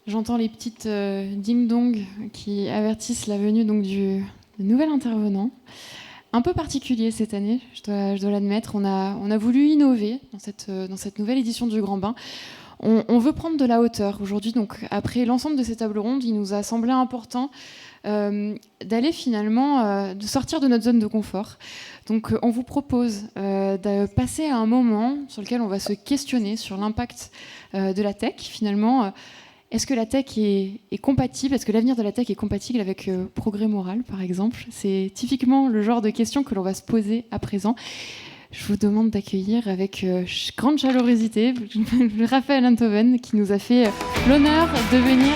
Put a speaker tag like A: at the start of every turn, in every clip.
A: J'entends les petites ding-dong qui avertissent la venue donc, du nouvel intervenant. Un peu particulier cette année, je dois l'admettre. On a voulu innover dans cette nouvelle édition du Grand Bain. On veut prendre de la hauteur aujourd'hui. Donc, après l'ensemble de ces tables rondes, il nous a semblé important d'aller finalement, de sortir de notre zone de confort. Donc, on vous propose de passer à un moment sur lequel on va se questionner sur l'impact de la tech. Finalement, est-ce que la tech est compatible? Est-ce que l'avenir de la tech est compatible avec progrès moral, par exemple? C'est typiquement le genre de questions que l'on va se poser à présent. Je vous demande d'accueillir avec grande chaleurosité Raphaël Enthoven, qui nous a fait l'honneur de venir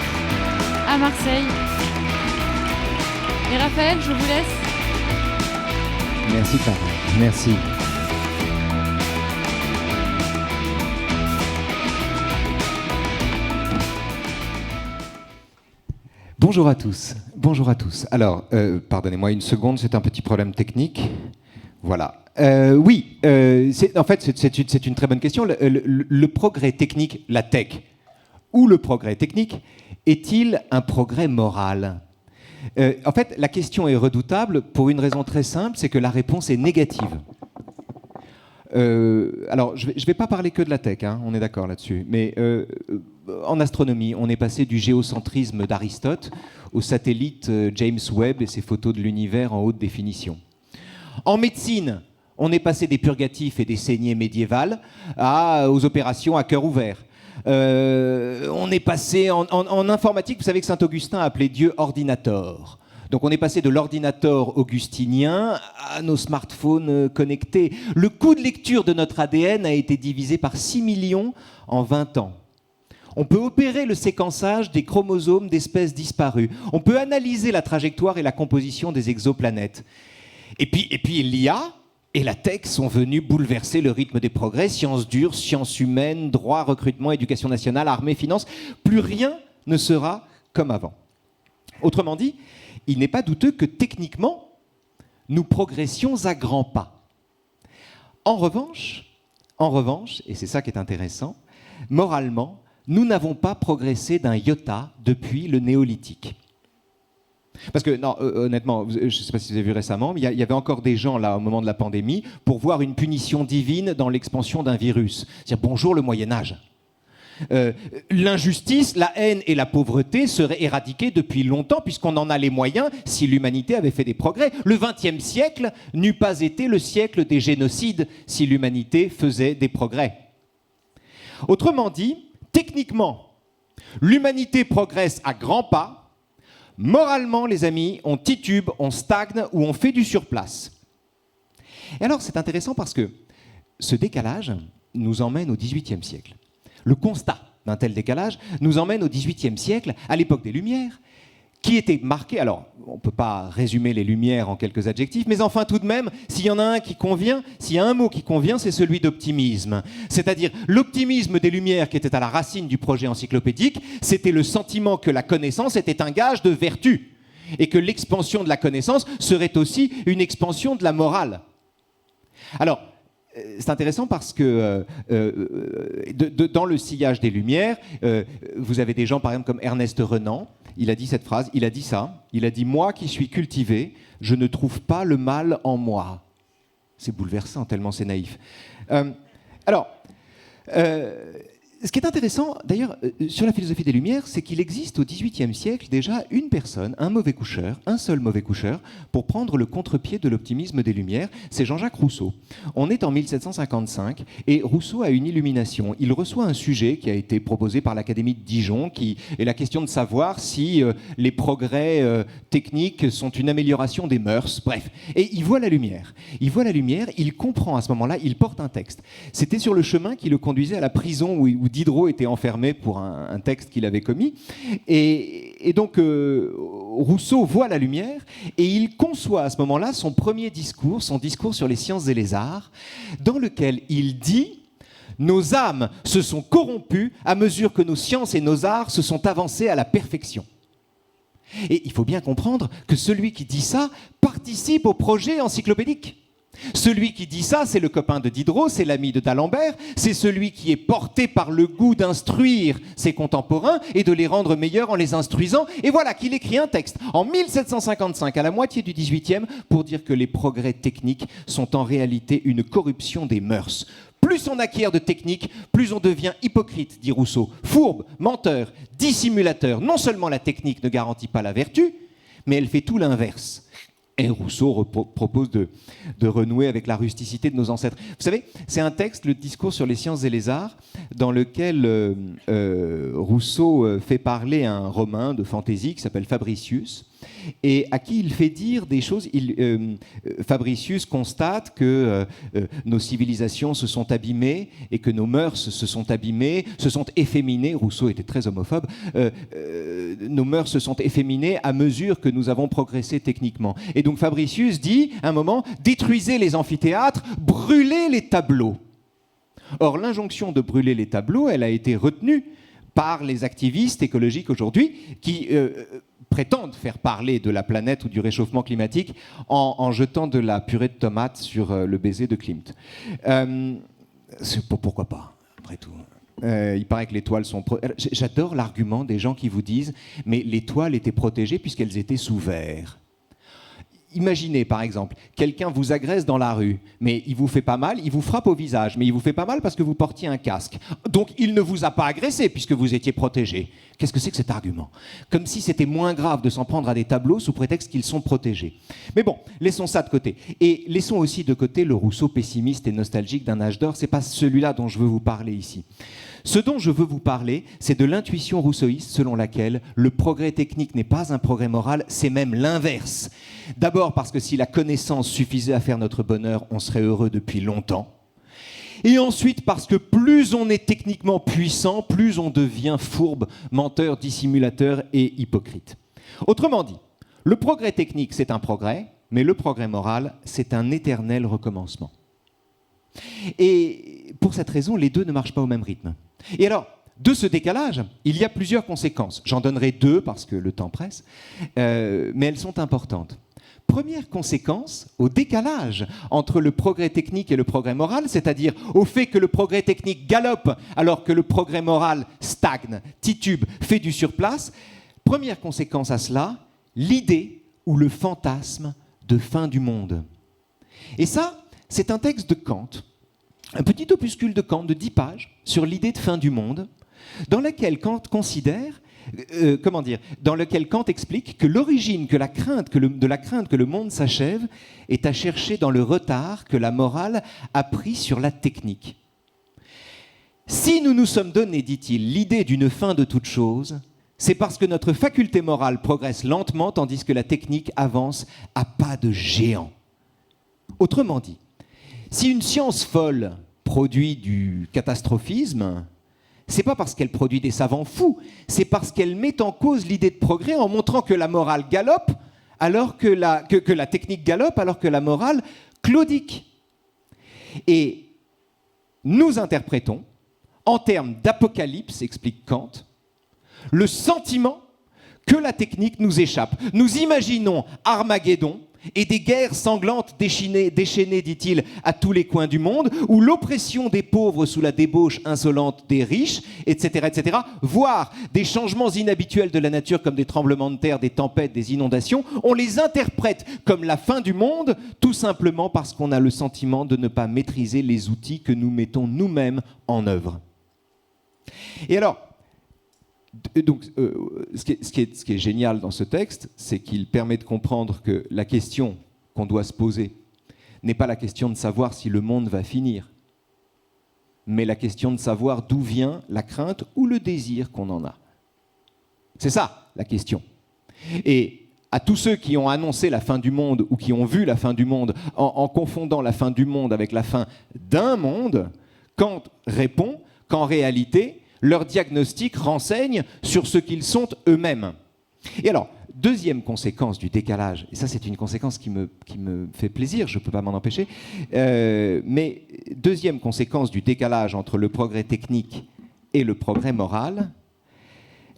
A: à Marseille. Et Raphaël, je vous laisse.
B: Merci Clara, merci. Bonjour à tous, bonjour à tous. Alors, pardonnez-moi une seconde, c'est un petit problème technique. Voilà. Oui, en fait, c'est une très bonne question. Le progrès technique, la tech, ou le progrès technique, est-il un progrès moral ? En fait, la question est redoutable pour une raison très simple, c'est que la réponse est négative. Alors, je ne vais pas parler que de la tech, hein, on est d'accord là-dessus, mais en astronomie, on est passé du géocentrisme d'Aristote au satellite James Webb et ses photos de l'univers en haute définition. En médecine, on est passé des purgatifs et des saignées médiévales aux opérations à cœur ouvert. On est passé en informatique, vous savez que Saint-Augustin appelait Dieu ordinator. Donc on est passé de l'ordinateur augustinien à nos smartphones connectés. Le coût de lecture de notre ADN a été divisé par 6 millions en 20 ans. On peut opérer le séquençage des chromosomes d'espèces disparues. On peut analyser la trajectoire et la composition des exoplanètes. Et puis l'IA et la tech sont venus bouleverser le rythme des progrès. Sciences dures, sciences humaines, droit, recrutement, éducation nationale, armée, finances. Plus rien ne sera comme avant. Autrement dit, il n'est pas douteux que techniquement, nous progressions à grands pas. En revanche, et c'est ça qui est intéressant, moralement, nous n'avons pas progressé d'un iota depuis le néolithique. Parce que, non, honnêtement, je ne sais pas si vous avez vu récemment, mais il y avait encore des gens, là, au moment de la pandémie, pour voir une punition divine dans l'expansion d'un virus. C'est-à-dire, bonjour le Moyen-Âge. L'injustice, la haine et la pauvreté seraient éradiquées depuis longtemps, puisqu'on en a les moyens si l'humanité avait fait des progrès. Le XXe siècle n'eût pas été le siècle des génocides si l'humanité faisait des progrès. Autrement dit, techniquement, l'humanité progresse à grands pas. Moralement, les amis, on titube, on stagne ou on fait du surplace. Et alors, c'est intéressant parce que ce décalage nous emmène au XVIIIe siècle. Le constat d'un tel décalage nous emmène au XVIIIe siècle, à l'époque des Lumières, qui était marqué, alors on ne peut pas résumer les Lumières en quelques adjectifs, mais enfin tout de même, s'il y en a un qui convient, s'il y a un mot qui convient, c'est celui d'optimisme. C'est-à-dire l'optimisme des Lumières qui était à la racine du projet encyclopédique, c'était le sentiment que la connaissance était un gage de vertu et que l'expansion de la connaissance serait aussi une expansion de la morale. Alors, c'est intéressant parce que dans le sillage des Lumières, vous avez des gens par exemple comme Ernest Renan. Il a dit cette phrase, il a dit ça, il a dit « Moi qui suis cultivé, je ne trouve pas le mal en moi ». C'est bouleversant, tellement c'est naïf. Ce qui est intéressant, d'ailleurs, sur la philosophie des Lumières, c'est qu'il existe au XVIIIe siècle déjà une personne, un mauvais coucheur, un seul mauvais coucheur, pour prendre le contre-pied de l'optimisme des Lumières, c'est Jean-Jacques Rousseau. On est en 1755 et Rousseau a une illumination. Il reçoit un sujet qui a été proposé par l'Académie de Dijon, qui est la question de savoir si les progrès techniques sont une amélioration des mœurs, bref. Et il voit la lumière. Il comprend à ce moment-là, il porte un texte. C'était sur le chemin qui le conduisait à la prison où Diderot était enfermé pour un texte qu'il avait commis. Et donc, Rousseau voit la lumière et il conçoit à ce moment-là son premier discours, son discours sur les sciences et les arts, dans lequel il dit « Nos âmes se sont corrompues à mesure que nos sciences et nos arts se sont avancés à la perfection. » Et il faut bien comprendre que celui qui dit ça participe au projet encyclopédique. Celui qui dit ça, c'est le copain de Diderot, c'est l'ami de d'Alembert, c'est celui qui est porté par le goût d'instruire ses contemporains et de les rendre meilleurs en les instruisant. Et voilà qu'il écrit un texte en 1755, à la moitié du XVIIIe, pour dire que les progrès techniques sont en réalité une corruption des mœurs. Plus on acquiert de technique, plus on devient hypocrite, dit Rousseau. Fourbe, menteur, dissimulateur. Non seulement la technique ne garantit pas la vertu, mais elle fait tout l'inverse. Et Rousseau propose de renouer avec la rusticité de nos ancêtres. Vous savez, c'est un texte, le discours sur les sciences et les arts, dans lequel Rousseau fait parler un Romain de fantaisie qui s'appelle Fabricius, et à qui il fait dire des choses. Fabricius constate que nos civilisations se sont abîmées et que nos mœurs se sont abîmées, se sont efféminées. Rousseau était très homophobe. Nos mœurs se sont efféminées à mesure que nous avons progressé techniquement. Et donc Fabricius dit, à un moment, détruisez les amphithéâtres, brûlez les tableaux. Or, l'injonction de brûler les tableaux, elle a été retenue par les activistes écologiques aujourd'hui qui prétendent faire parler de la planète ou du réchauffement climatique en jetant de la purée de tomates sur le baiser de Klimt. Pourquoi pas, après tout. Il paraît que les toiles sont... J'adore l'argument des gens qui vous disent « mais les toiles étaient protégées puisqu'elles étaient sous verre ». Imaginez, par exemple, quelqu'un vous agresse dans la rue, mais il vous fait pas mal, il vous frappe au visage, mais il vous fait pas mal parce que vous portiez un casque. Donc, il ne vous a pas agressé puisque vous étiez protégé. Qu'est-ce que c'est que cet argument? Comme si c'était moins grave de s'en prendre à des tableaux sous prétexte qu'ils sont protégés. Mais bon, laissons ça de côté. Et laissons aussi de côté le Rousseau pessimiste et nostalgique d'un âge d'or. C'est pas celui-là dont je veux vous parler ici. Ce dont je veux vous parler, c'est de l'intuition rousseauiste selon laquelle le progrès technique n'est pas un progrès moral, c'est même l'inverse. D'abord parce que si la connaissance suffisait à faire notre bonheur, on serait heureux depuis longtemps. Et ensuite parce que plus on est techniquement puissant, plus on devient fourbe, menteur, dissimulateur et hypocrite. Autrement dit, le progrès technique, c'est un progrès, mais le progrès moral, c'est un éternel recommencement. Et pour cette raison, les deux ne marchent pas au même rythme. Et alors, de ce décalage, il y a plusieurs conséquences. J'en donnerai deux parce que le temps presse, mais elles sont importantes. Première conséquence, au décalage entre le progrès technique et le progrès moral, c'est-à-dire au fait que le progrès technique galope alors que le progrès moral stagne, titube, fait du surplace. Première conséquence à cela, l'idée ou le fantasme de fin du monde. Et ça, c'est un texte de Kant, un petit opuscule de Kant de 10 pages sur l'idée de fin du monde, dans lequel Kant considère, dans lequel Kant explique que l'origine de la crainte que le monde s'achève est à chercher dans le retard que la morale a pris sur la technique. Si nous nous sommes donné, dit-il, l'idée d'une fin de toute chose, c'est parce que notre faculté morale progresse lentement tandis que la technique avance à pas de géant. Autrement dit, si une science folle produit du catastrophisme, c'est pas parce qu'elle produit des savants fous, c'est parce qu'elle met en cause l'idée de progrès en montrant que la morale galope, alors que la technique galope, alors que la morale claudique. Et nous interprétons, en termes d'apocalypse, explique Kant, le sentiment que la technique nous échappe. Nous imaginons Armageddon, et des guerres sanglantes déchaînées, dit-il, à tous les coins du monde, où l'oppression des pauvres sous la débauche insolente des riches, etc., voire des changements inhabituels de la nature comme des tremblements de terre, des tempêtes, des inondations, on les interprète comme la fin du monde, tout simplement parce qu'on a le sentiment de ne pas maîtriser les outils que nous mettons nous-mêmes en œuvre. Et alors, donc, ce qui est génial dans ce texte, c'est qu'il permet de comprendre que la question qu'on doit se poser n'est pas la question de savoir si le monde va finir, mais la question de savoir d'où vient la crainte ou le désir qu'on en a. C'est ça, la question. Et à tous ceux qui ont annoncé la fin du monde ou qui ont vu la fin du monde en confondant la fin du monde avec la fin d'un monde, Kant répond qu'en réalité, leur diagnostic renseigne sur ce qu'ils sont eux-mêmes. Et alors, deuxième conséquence du décalage, et ça c'est une conséquence qui me fait plaisir, je ne peux pas m'en empêcher, mais deuxième conséquence du décalage entre le progrès technique et le progrès moral,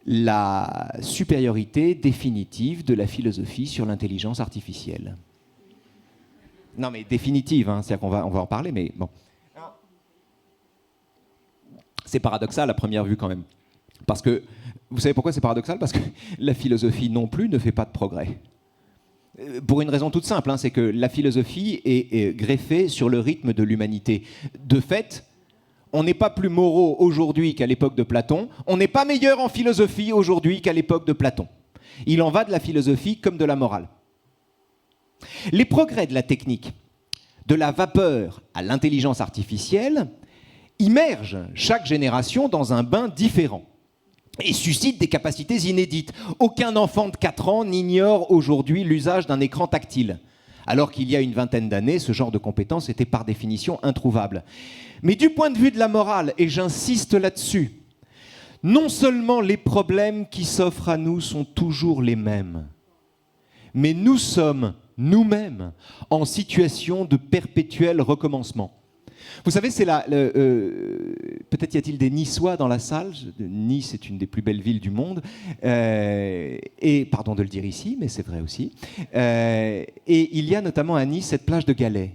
B: la supériorité définitive de la philosophie sur l'intelligence artificielle. Non, mais définitive, hein, c'est-à-dire on va en parler, mais bon. C'est paradoxal à première vue quand même. Parce que, vous savez pourquoi c'est paradoxal? Parce que la philosophie non plus ne fait pas de progrès. Pour une raison toute simple, hein, c'est que la philosophie est greffée sur le rythme de l'humanité. De fait, on n'est pas plus moraux aujourd'hui qu'à l'époque de Platon, on n'est pas meilleur en philosophie aujourd'hui qu'à l'époque de Platon. Il en va de la philosophie comme de la morale. Les progrès de la technique, de la vapeur à l'intelligence artificielle, immergent chaque génération dans un bain différent et suscitent des capacités inédites. Aucun enfant de 4 ans n'ignore aujourd'hui l'usage d'un écran tactile, alors qu'il y a une vingtaine d'années, ce genre de compétences était par définition introuvable. Mais du point de vue de la morale, et j'insiste là-dessus, non seulement les problèmes qui s'offrent à nous sont toujours les mêmes, mais nous sommes nous-mêmes en situation de perpétuel recommencement. Vous savez, c'est peut-être y a-t-il des Niçois dans la salle. Nice est une des plus belles villes du monde. Et pardon de le dire ici, mais c'est vrai aussi. Et il y a notamment à Nice cette plage de galets.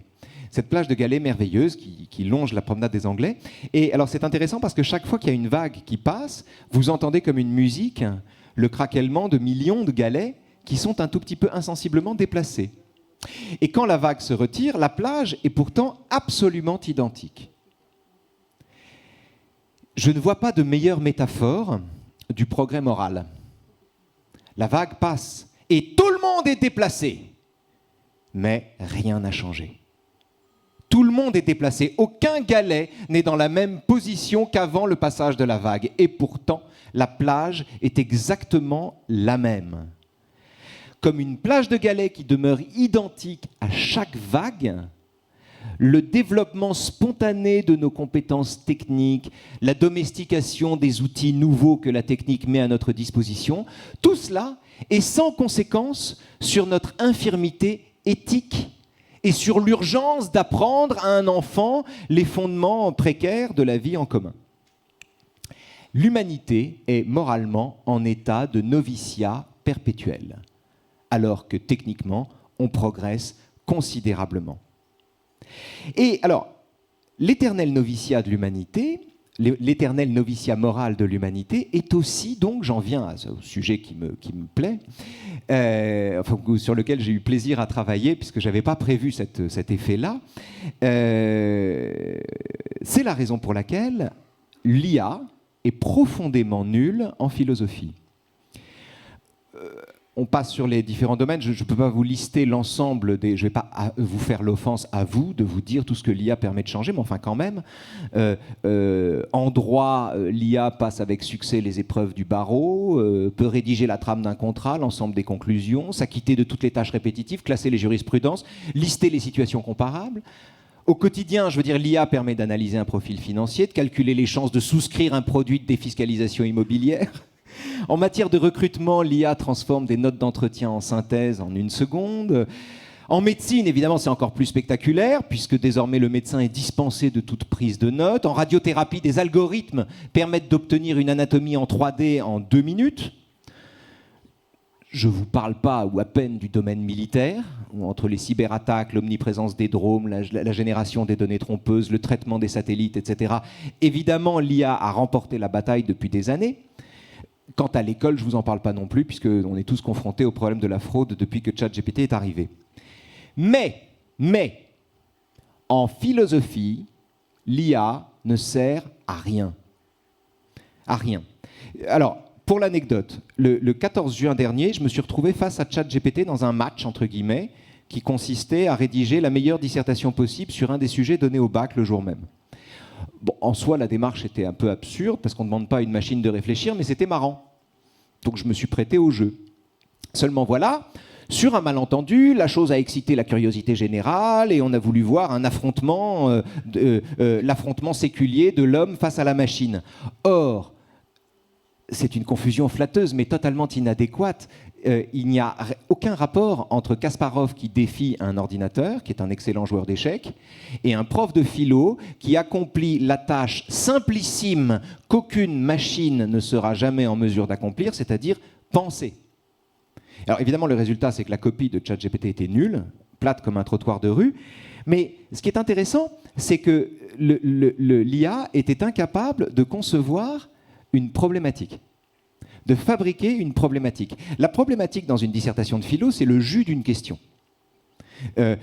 B: Cette plage de galets merveilleuse qui longe la promenade des Anglais. Et alors c'est intéressant parce que chaque fois qu'il y a une vague qui passe, vous entendez comme une musique le craquellement de millions de galets qui sont un tout petit peu insensiblement déplacés. Et quand la vague se retire, la plage est pourtant absolument identique. Je ne vois pas de meilleure métaphore du progrès moral. La vague passe et tout le monde est déplacé, mais rien n'a changé. Tout le monde est déplacé, aucun galet n'est dans la même position qu'avant le passage de la vague. Et pourtant, la plage est exactement la même. Comme une plage de galets qui demeure identique à chaque vague, le développement spontané de nos compétences techniques, la domestication des outils nouveaux que la technique met à notre disposition, tout cela est sans conséquence sur notre infirmité éthique et sur l'urgence d'apprendre à un enfant les fondements précaires de la vie en commun. L'humanité est moralement en état de noviciat perpétuel, alors que techniquement, on progresse considérablement. Et alors, l'éternel noviciat de l'humanité, l'éternel noviciat moral de l'humanité est aussi, donc j'en viens au sujet qui me plaît, sur lequel j'ai eu plaisir à travailler, puisque je n'avais pas prévu cet effet-là, c'est la raison pour laquelle l'IA est profondément nulle en philosophie. On passe sur les différents domaines. Je ne peux pas vous lister l'ensemble des... Je ne vais pas vous faire l'offense à vous de vous dire tout ce que l'IA permet de changer, mais enfin quand même. En droit, l'IA passe avec succès les épreuves du barreau, peut rédiger la trame d'un contrat, l'ensemble des conclusions, s'acquitter de toutes les tâches répétitives, classer les jurisprudences, lister les situations comparables. Au quotidien, je veux dire, l'IA permet d'analyser un profil financier, de calculer les chances de souscrire un produit de défiscalisation immobilière. En matière de recrutement, l'IA transforme des notes d'entretien en synthèse en 1 seconde. En médecine, évidemment, c'est encore plus spectaculaire, puisque désormais le médecin est dispensé de toute prise de notes. En radiothérapie, des algorithmes permettent d'obtenir une anatomie en 3D en 2 minutes. Je ne vous parle pas, ou à peine, du domaine militaire, où entre les cyberattaques, l'omniprésence des drones, la génération des données trompeuses, le traitement des satellites, etc. Évidemment, l'IA a remporté la bataille depuis des années. Quant à l'école, je ne vous en parle pas non plus, puisqu'on est tous confrontés au problème de la fraude depuis que ChatGPT est arrivé. Mais, en philosophie, l'IA ne sert à rien. À rien. Alors, pour l'anecdote, le 14 juin dernier, je me suis retrouvé face à ChatGPT dans un match, entre guillemets, qui consistait à rédiger la meilleure dissertation possible sur un des sujets donnés au bac le jour même. Bon, en soi, la démarche était un peu absurde, parce qu'on ne demande pas à une machine de réfléchir, mais c'était marrant. Donc je me suis prêté au jeu. Seulement voilà, sur un malentendu, la chose a excité la curiosité générale, et on a voulu voir un affrontement, l'affrontement séculier de l'homme face à la machine. Or, c'est une confusion flatteuse, mais totalement inadéquate. Il n'y a aucun rapport entre Kasparov qui défie un ordinateur, qui est un excellent joueur d'échecs, et un prof de philo qui accomplit la tâche simplissime qu'aucune machine ne sera jamais en mesure d'accomplir, c'est-à-dire penser. Alors évidemment, le résultat, c'est que la copie de ChatGPT était nulle, plate comme un trottoir de rue. Mais ce qui est intéressant, c'est que l'IA était incapable de concevoir une problématique, de fabriquer une problématique. La problématique dans une dissertation de philo, c'est le jus d'une question.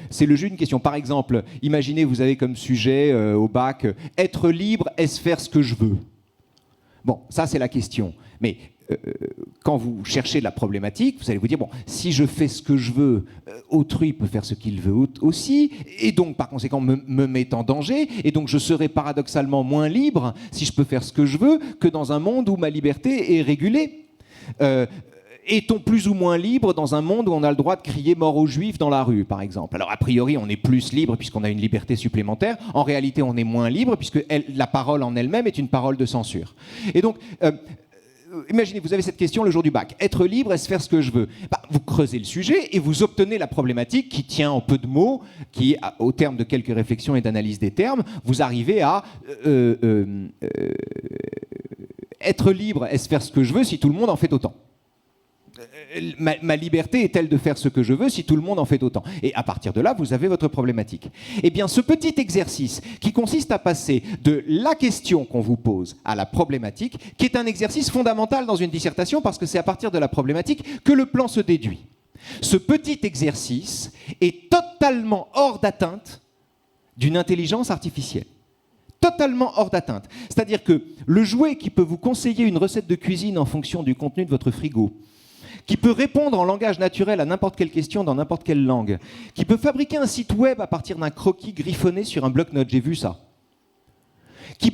B: C'est le jus d'une question. Par exemple, imaginez, vous avez comme sujet au bac « Être libre, est-ce faire ce que je veux ?» Bon, ça c'est la question. Mais quand vous cherchez la problématique, vous allez vous dire, bon, si je fais ce que je veux, autrui peut faire ce qu'il veut aussi, et donc par conséquent me met en danger, et donc je serai paradoxalement moins libre si je peux faire ce que je veux que dans un monde où ma liberté est régulée. Est-on plus ou moins libre dans un monde où on a le droit de crier mort aux juifs dans la rue, par exemple? Alors, a priori, on est plus libre puisqu'on a une liberté supplémentaire. En réalité, on est moins libre puisque la parole en elle-même est une parole de censure. Et donc, imaginez, vous avez cette question le jour du bac. Être libre, est-ce faire ce que je veux? Vous creusez le sujet et vous obtenez la problématique qui tient en peu de mots, qui, au terme de quelques réflexions et d'analyse des termes, vous arrivez à être libre, est-ce faire ce que je veux si tout le monde en fait autant? Ma liberté est telle de faire ce que je veux si tout le monde en fait autant. Et à partir de là, vous avez votre problématique. Eh bien, ce petit exercice qui consiste à passer de la question qu'on vous pose à la problématique, qui est un exercice fondamental dans une dissertation parce que c'est à partir de la problématique que le plan se déduit. Ce petit exercice est totalement hors d'atteinte d'une intelligence artificielle. Totalement hors d'atteinte. C'est-à-dire que le jouet qui peut vous conseiller une recette de cuisine en fonction du contenu de votre frigo, qui peut répondre en langage naturel à n'importe quelle question dans n'importe quelle langue, qui peut fabriquer un site web à partir d'un croquis griffonné sur un bloc-notes, j'ai vu ça, qui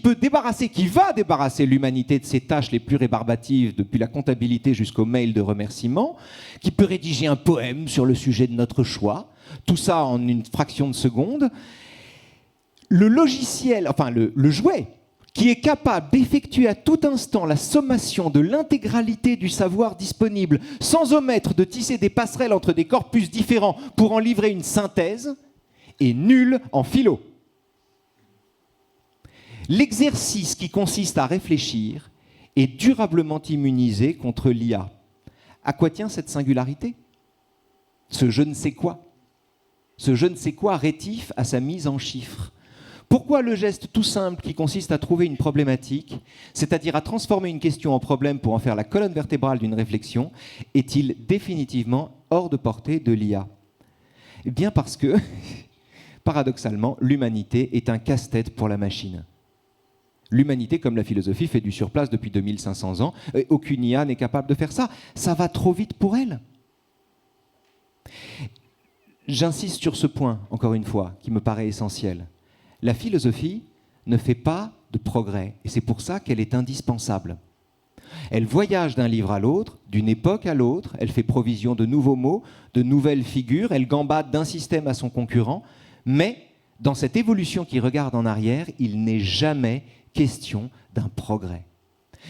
B: va débarrasser l'humanité de ses tâches les plus rébarbatives, depuis la comptabilité jusqu'au mail de remerciement, qui peut rédiger un poème sur le sujet de notre choix, tout ça en une fraction de seconde. Le logiciel, enfin le jouet, qui est capable d'effectuer à tout instant la sommation de l'intégralité du savoir disponible, sans omettre de tisser des passerelles entre des corpus différents pour en livrer une synthèse, est nul en philo. L'exercice qui consiste à réfléchir est durablement immunisé contre l'IA. À quoi tient cette singularité? Ce je ne sais quoi. Ce je ne sais quoi rétif à sa mise en chiffres. Pourquoi le geste tout simple qui consiste à trouver une problématique, c'est-à-dire à transformer une question en problème pour en faire la colonne vertébrale d'une réflexion, est-il définitivement hors de portée de l'IA? Eh bien parce que, paradoxalement, l'humanité est un casse-tête pour la machine. L'humanité, comme la philosophie, fait du surplace depuis 2500 ans. Et aucune IA n'est capable de faire ça. Ça va trop vite pour elle. J'insiste sur ce point, encore une fois, qui me paraît essentiel. La philosophie ne fait pas de progrès, et c'est pour ça qu'elle est indispensable. Elle voyage d'un livre à l'autre, d'une époque à l'autre, elle fait provision de nouveaux mots, de nouvelles figures, elle gambade d'un système à son concurrent, mais dans cette évolution qui regarde en arrière, il n'est jamais question d'un progrès.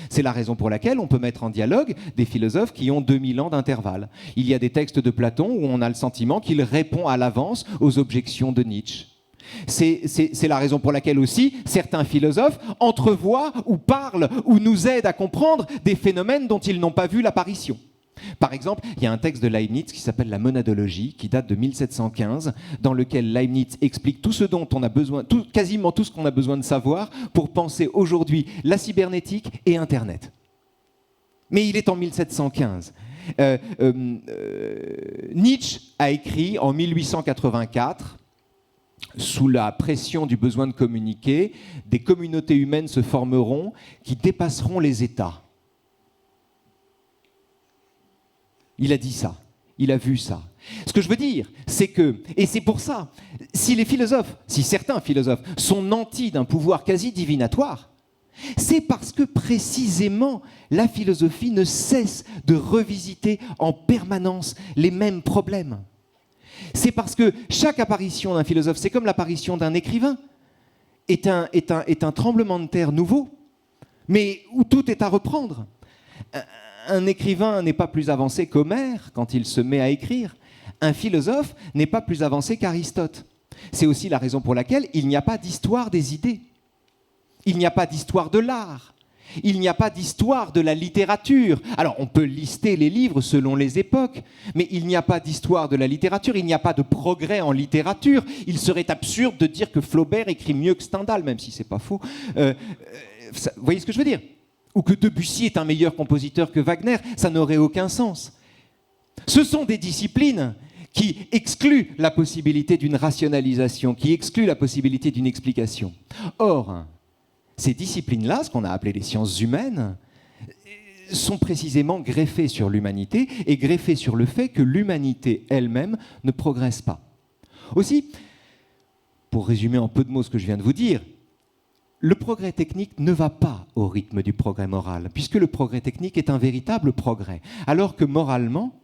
B: C'est la raison pour laquelle on peut mettre en dialogue des philosophes qui ont 2000 ans d'intervalle. Il y a des textes de Platon où on a le sentiment qu'il répond à l'avance aux objections de Nietzsche. C'est la raison pour laquelle aussi certains philosophes entrevoient ou parlent ou nous aident à comprendre des phénomènes dont ils n'ont pas vu l'apparition. Par exemple, il y a un texte de Leibniz qui s'appelle La monadologie, qui date de 1715, dans lequel Leibniz explique tout ce dont on a besoin, quasiment tout ce qu'on a besoin de savoir pour penser aujourd'hui la cybernétique et Internet. Mais il est en 1715. Nietzsche a écrit en 1884, sous la pression du besoin de communiquer, des communautés humaines se formeront qui dépasseront les États. Il a dit ça, il a vu ça. Ce que je veux dire, c'est que, et c'est pour ça, si certains philosophes sont nantis d'un pouvoir quasi divinatoire, c'est parce que précisément la philosophie ne cesse de revisiter en permanence les mêmes problèmes. C'est parce que chaque apparition d'un philosophe, c'est comme l'apparition d'un écrivain, est un tremblement de terre nouveau, mais où tout est à reprendre. Un écrivain n'est pas plus avancé qu'Homère quand il se met à écrire. Un philosophe n'est pas plus avancé qu'Aristote. C'est aussi la raison pour laquelle il n'y a pas d'histoire des idées. Il n'y a pas d'histoire de l'art. Il n'y a pas d'histoire de la littérature. Alors, on peut lister les livres selon les époques, mais il n'y a pas d'histoire de la littérature, il n'y a pas de progrès en littérature. Il serait absurde de dire que Flaubert écrit mieux que Stendhal, même si c'est pas faux. Vous voyez ce que je veux dire? Ou que Debussy est un meilleur compositeur que Wagner, ça n'aurait aucun sens. Ce sont des disciplines qui excluent la possibilité d'une rationalisation, qui excluent la possibilité d'une explication. Or, ces disciplines-là, ce qu'on a appelé les sciences humaines, sont précisément greffées sur l'humanité et greffées sur le fait que l'humanité elle-même ne progresse pas. Aussi, pour résumer en peu de mots ce que je viens de vous dire, le progrès technique ne va pas au rythme du progrès moral, puisque le progrès technique est un véritable progrès, alors que moralement,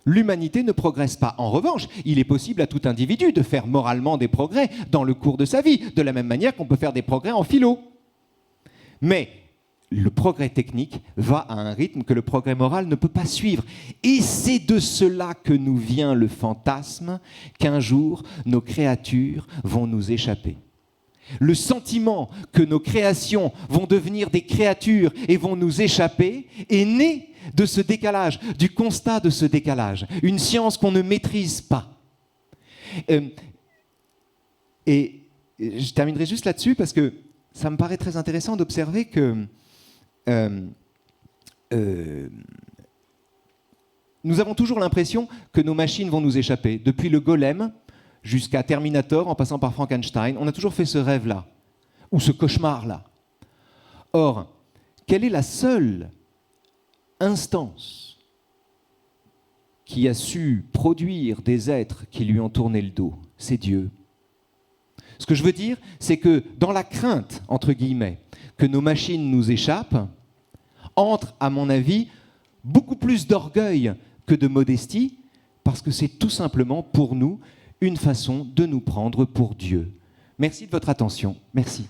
B: l'humanité ne progresse pas. En revanche, il est possible à tout individu de faire moralement des progrès dans le cours de sa vie, de la même manière qu'on peut faire des progrès en philo. Mais le progrès technique va à un rythme que le progrès moral ne peut pas suivre. Et c'est de cela que nous vient le fantasme qu'un jour, nos créatures vont nous échapper. Le sentiment que nos créations vont devenir des créatures et vont nous échapper est né de ce décalage, du constat de ce décalage. Une science qu'on ne maîtrise pas. Et je terminerai juste là-dessus parce que ça me paraît très intéressant d'observer que nous avons toujours l'impression que nos machines vont nous échapper. Depuis le golem jusqu'à Terminator, en passant par Frankenstein, on a toujours fait ce rêve-là, ou ce cauchemar-là. Or, quelle est la seule instance qui a su produire des êtres qui lui ont tourné le dos? C'est Dieu. Ce que je veux dire, c'est que dans la crainte, entre guillemets, que nos machines nous échappent, entre, à mon avis, beaucoup plus d'orgueil que de modestie, parce que c'est tout simplement pour nous une façon de nous prendre pour Dieu. Merci de votre attention. Merci.